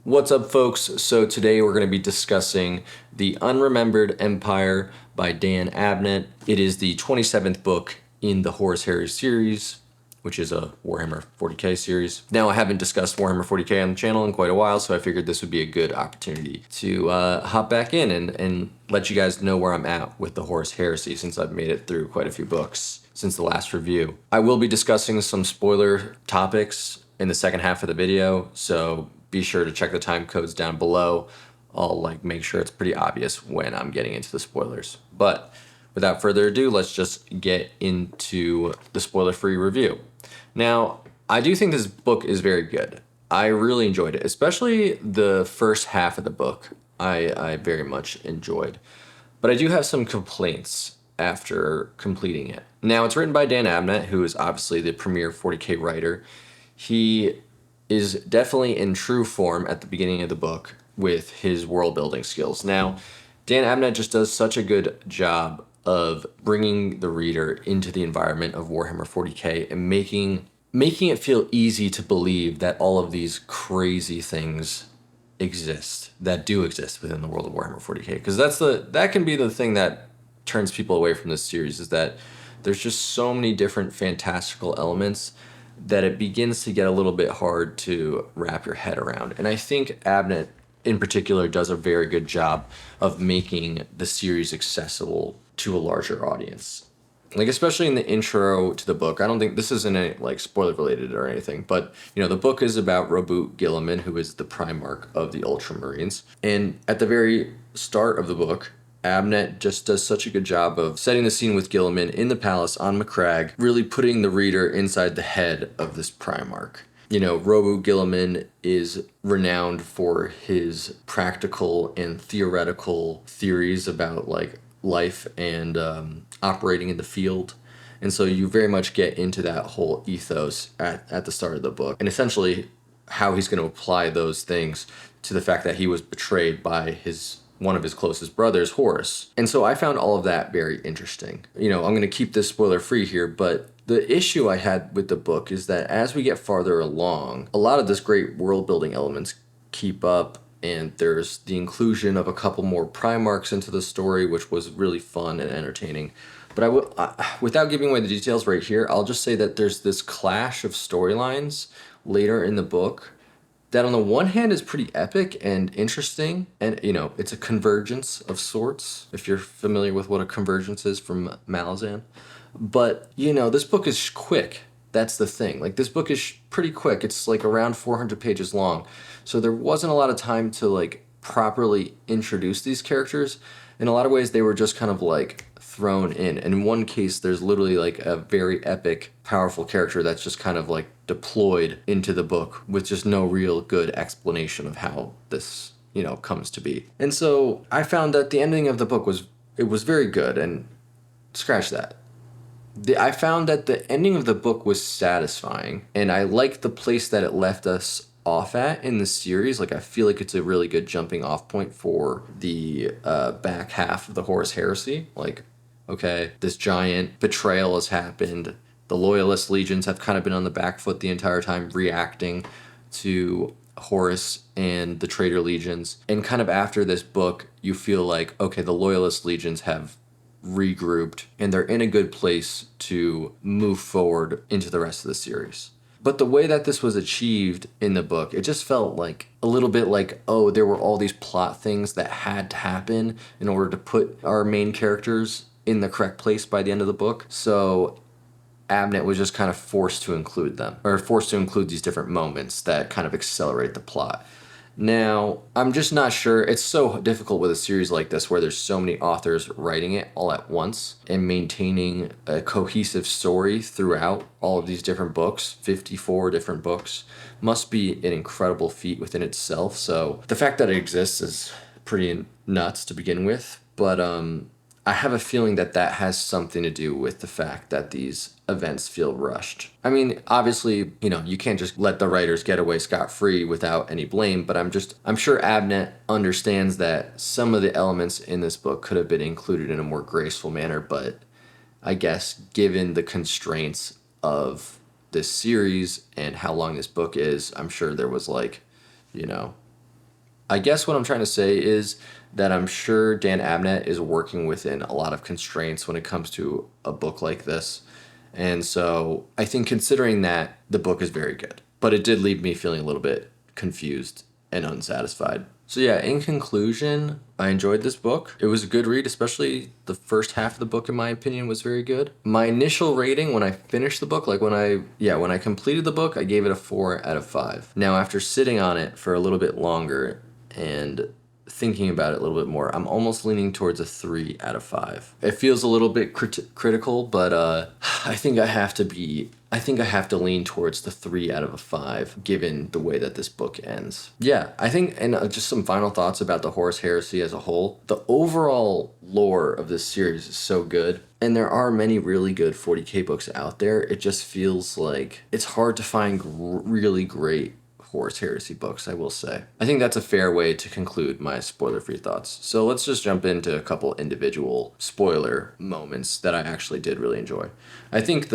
What's up, folks? So today we're going to be discussing The Unremembered Empire by Dan Abnett. It is the 27th book in the Horus Heresy series, which is a Warhammer 40k series. Now, I haven't discussed Warhammer 40k on the channel in quite a while, so I figured this would be a good opportunity to hop back in and let you guys know where I'm at with the Horus Heresy, since I've made it through quite a few books since the last review. I will be discussing some spoiler topics in the second half of the video, so be sure to check the time codes down below. I'll make sure it's pretty obvious when I'm getting into the spoilers. But without further ado, let's just get into the spoiler-free review. Now, I do think this book is very good. I really enjoyed it, especially the first half of the book. I very much enjoyed. But I do have some complaints after completing it. Now, it's written by Dan Abnett, who is obviously the premier 40k writer. He is definitely in true form at the beginning of the book with his world building skills. Now, Dan Abnett just does such a good job of bringing the reader into the environment of Warhammer 40k and making it feel easy to believe that all of these crazy things that do exist within the world of Warhammer 40k. Because that can be the thing that turns people away from this series, is that there's just so many different fantastical elements that it begins to get a little bit hard to wrap your head around. And I think Abnett in particular does a very good job of making the series accessible to a larger audience. Especially in the intro to the book. I don't think this isn't any spoiler related or anything, but the book is about Roboute Guilliman, who is the Primarch of the Ultramarines. And at the very start of the book, Abnett just does such a good job of setting the scene with Guilliman in the palace on Macragge, really putting the reader inside the head of this Primarch. Roboute Guilliman is renowned for his practical and theoretical theories about life and operating in the field. And so you very much get into that whole ethos at the start of the book, and essentially how he's going to apply those things to the fact that he was betrayed by one of his closest brothers, Horus. And so I found all of that very interesting. I'm going to keep this spoiler free here, but the issue I had with the book is that as we get farther along, a lot of this great world building elements keep up, and there's the inclusion of a couple more Primarchs into the story, which was really fun and entertaining. But without giving away the details right here, I'll just say that there's this clash of storylines later in the book that on the one hand is pretty epic and interesting, and it's a convergence of sorts, if you're familiar with what a convergence is from Malazan. But this book is quick. That's the thing. This book is pretty quick. It's around 400 pages long, so there wasn't a lot of time to properly introduce these characters. In a lot of ways, they were just kind of thrown in. And in one case, there's literally a very epic, powerful character that's just kind of deployed into the book with just no real good explanation of how this, comes to be. And so I found that the ending of the book was very good, and scratch that. I found that the ending of the book was satisfying, and I liked the place that it left us off at in the series. I feel like it's a really good jumping off point for the back half of the Horus Heresy. Okay, this giant betrayal has happened. The Loyalist legions have kind of been on the back foot the entire time, reacting to Horus and the traitor legions. And kind of after this book, you feel okay, the Loyalist legions have regrouped and they're in a good place to move forward into the rest of the series. But the way that this was achieved in the book, it just felt a little bit oh, there were all these plot things that had to happen in order to put our main characters in the correct place by the end of the book. So Abnett was just kind of forced to include them, or forced to include these different moments that kind of accelerate the plot. Now, I'm just not sure. It's so difficult with a series like this where there's so many authors writing it all at once and maintaining a cohesive story throughout all of these different books. 54 different books must be an incredible feat within itself. So the fact that it exists is pretty nuts to begin with. But I have a feeling that that has something to do with the fact that these events feel rushed. I mean, obviously, you can't just let the writers get away scot-free without any blame, but I'm sure Abnett understands that some of the elements in this book could have been included in a more graceful manner, but I guess given the constraints of this series and how long this book is, I'm sure there was I guess what I'm trying to say is that I'm sure Dan Abnett is working within a lot of constraints when it comes to a book like this. And so I think considering that, the book is very good. But it did leave me feeling a little bit confused and unsatisfied. So yeah, in conclusion, I enjoyed this book. It was a good read, especially the first half of the book, in my opinion, was very good. My initial rating when I finished the book, like when I completed the book, I gave it a 4 out of 5. Now, after sitting on it for a little bit longer and thinking about it a little bit more, I'm almost leaning towards a 3 out of 5. It feels a little bit critical, but I think I have to lean towards the 3 out of a 5, given the way that this book ends. Yeah, I think, and just some final thoughts about the Horus Heresy as a whole. The overall lore of this series is so good, and there are many really good 40K books out there. It just feels like it's hard to find really great Horus Heresy books, I will say. I think that's a fair way to conclude my spoiler-free thoughts. So let's just jump into a couple individual spoiler moments that I actually did really enjoy. I think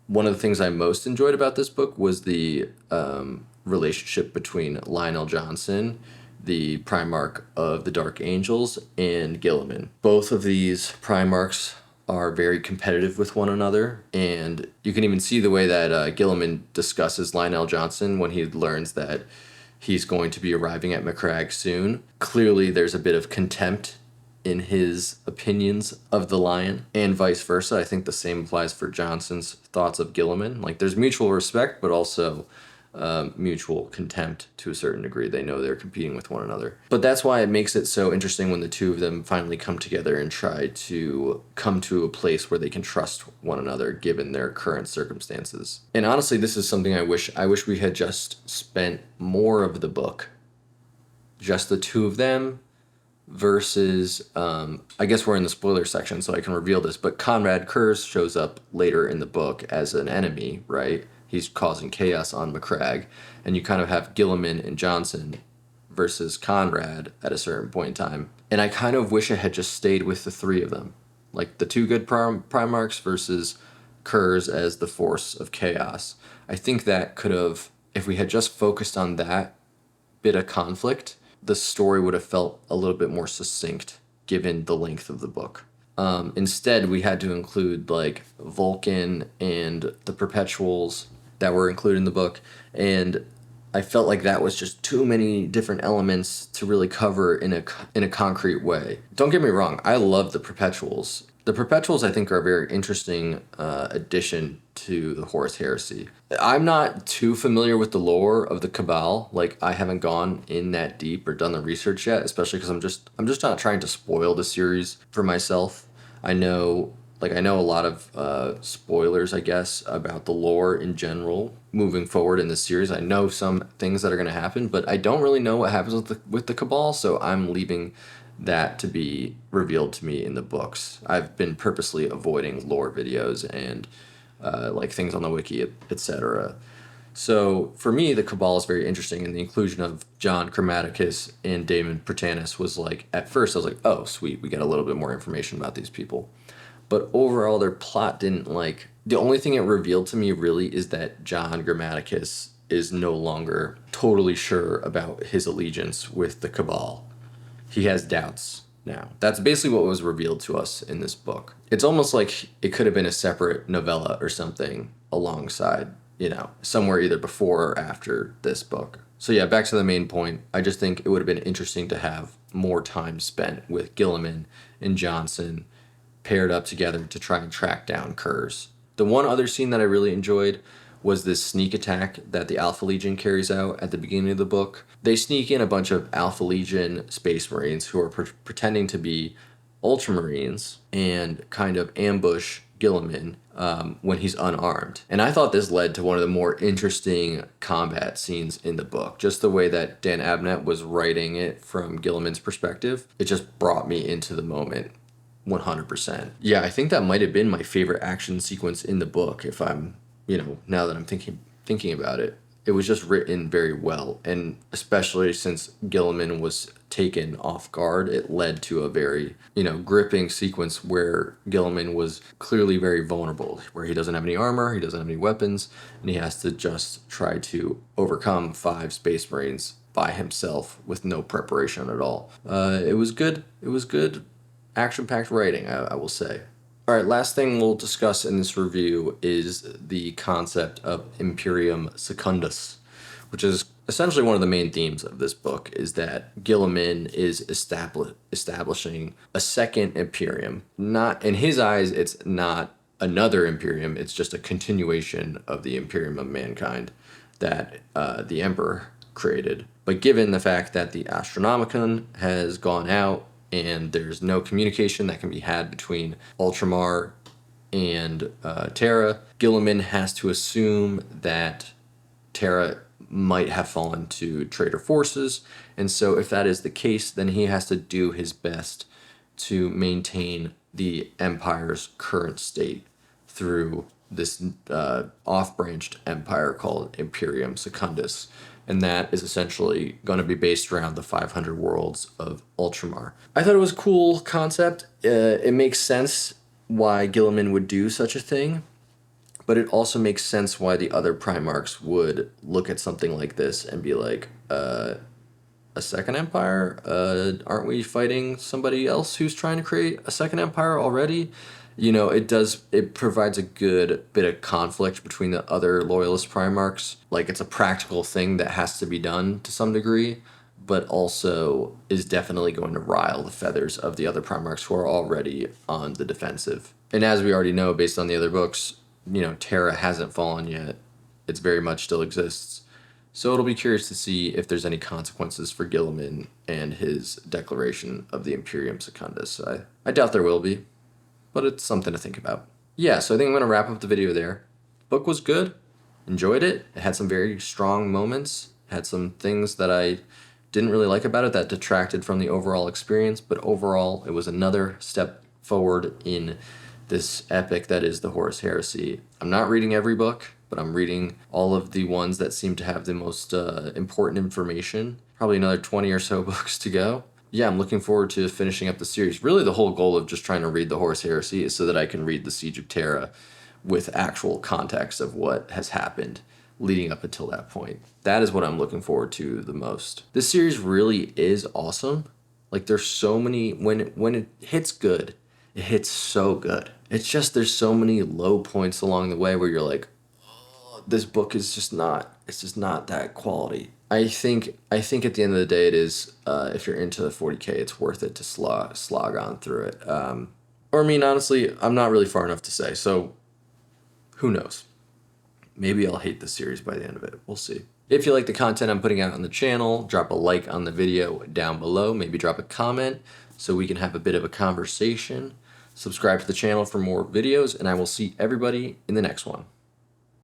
one of the things I most enjoyed about this book was the relationship between Lionel Johnson, the Primarch of the Dark Angels, and Guilliman. Both of these Primarchs are very competitive with one another, and you can even see the way that Guilliman discusses Lionel Johnson when he learns that he's going to be arriving at 𝒂𝒊𝒏𝒂𝒐 soon. Clearly, there's a bit of contempt in his opinions of the Lion, and vice versa. I think the same applies for Johnson's thoughts of Guilliman. Like, there's mutual respect, but also mutual contempt to a certain degree. They know they're competing with one another. But that's why it makes it so interesting when the two of them finally come together and try to come to a place where they can trust one another given their current circumstances. And honestly, this is something I wish we had just spent more of the book, just the two of them, versus, I guess we're in the spoiler section, so I can reveal this, but Konrad Curze shows up later in the book as an enemy, right? He's causing chaos on 𝒂𝒊𝒏, and you kind of have Guilliman and Johnson versus Konrad at a certain point in time. And I kind of wish it had just stayed with the three of them. Like the two good Primarchs versus Curze as the force of chaos. I think that could have, if we had just focused on that bit of conflict, the story would have felt a little bit more succinct given the length of the book. Instead, we had to include like Vulcan and the Perpetuals that were included in the book, and I felt like that was just too many different elements to really cover in a concrete way. Don't get me wrong, I love the Perpetuals. The Perpetuals, I think, are a very interesting addition to the Horus Heresy. I'm not too familiar with the lore of the Cabal. Like, I haven't gone in that deep or done the research yet, especially because I'm just not trying to spoil the series for myself. I know a lot of spoilers, I guess, about the lore in general moving forward in the series. I know some things that are going to happen, but I don't really know what happens with the Cabal, so I'm leaving that to be revealed to me in the books. I've been purposely avoiding lore videos and like things on the wiki, etc. So for me, the Cabal is very interesting, and the inclusion of John Grammaticus and Damon Prytanis was like, at first I was like, oh sweet, we got a little bit more information about these people. But overall, their plot didn't like, the only thing it revealed to me really is that John Grammaticus is no longer totally sure about his allegiance with the Cabal. He has doubts now. That's basically what was revealed to us in this book. It's almost like it could have been a separate novella or something alongside, somewhere either before or after this book. So yeah, back to the main point. I just think it would have been interesting to have more time spent with Guilliman and Johnson paired up together to try and track down Curze. The one other scene that I really enjoyed was this sneak attack that the Alpha Legion carries out at the beginning of the book. They sneak in a bunch of Alpha Legion Space Marines who are pretending to be Ultramarines and kind of ambush Guilliman when he's unarmed. And I thought this led to one of the more interesting combat scenes in the book. Just the way that Dan Abnett was writing it from Guilliman's perspective, it just brought me into the moment 100%. Yeah, I think that might have been my favorite action sequence in the book, if I'm now that I'm thinking about it. It was just written very well, and especially since Guilliman was taken off guard, it led to a very, gripping sequence where Guilliman was clearly very vulnerable, where he doesn't have any armor, he doesn't have any weapons, and he has to just try to overcome 5 Space Marines by himself with no preparation at all. It was good. It was good, action-packed writing, I will say. All right, last thing we'll discuss in this review is the concept of Imperium Secundus, which is essentially one of the main themes of this book, is that Guilliman is establishing a second Imperium. Not, in his eyes, it's not another Imperium, it's just a continuation of the Imperium of mankind that the Emperor created. But given the fact that the Astronomicon has gone out and there's no communication that can be had between Ultramar and Terra, Guilliman has to assume that Terra might have fallen to traitor forces, and so if that is the case, then he has to do his best to maintain the Empire's current state through this off-branched empire called Imperium Secundus, and that is essentially going to be based around the 500 worlds of Ultramar. I thought it was a cool concept. It makes sense why Guilliman would do such a thing, but it also makes sense why the other Primarchs would look at something like this and be like, a second empire? Aren't we fighting somebody else who's trying to create a second empire already? You know, it provides a good bit of conflict between the other loyalist Primarchs. Like, it's a practical thing that has to be done to some degree, but also is definitely going to rile the feathers of the other Primarchs who are already on the defensive. And as we already know, based on the other books, you know, Terra hasn't fallen yet. It's very much still exists. So it'll be curious to see if there's any consequences for Guilliman and his declaration of the Imperium Secundus. I doubt there will be, but it's something to think about. Yeah, so I think I'm going to wrap up the video there. Book was good. Enjoyed it. It had some very strong moments. Had some things that I didn't really like about it that detracted from the overall experience, but overall it was another step forward in this epic that is the Horus Heresy. I'm not reading every book, but I'm reading all of the ones that seem to have the most important information. Probably another 20 or so books to go. Yeah, I'm looking forward to finishing up the series. Really, the whole goal of just trying to read the Horus Heresy is so that I can read the Siege of Terra with actual context of what has happened leading up until that point. That is what I'm looking forward to the most. This series really is awesome. Like, there's so many, when it hits good, it hits so good. It's just, there's so many low points along the way where you're like, oh, this book is just not, it's just not that quality. I think at the end of the day, it is, if you're into the 40K, it's worth it to slog on through it. Or I mean, honestly, I'm not really far enough to say, so who knows? Maybe I'll hate the series by the end of it. We'll see. If you like the content I'm putting out on the channel, drop a like on the video down below. Maybe drop a comment so we can have a bit of a conversation. Subscribe to the channel for more videos, and I will see everybody in the next one.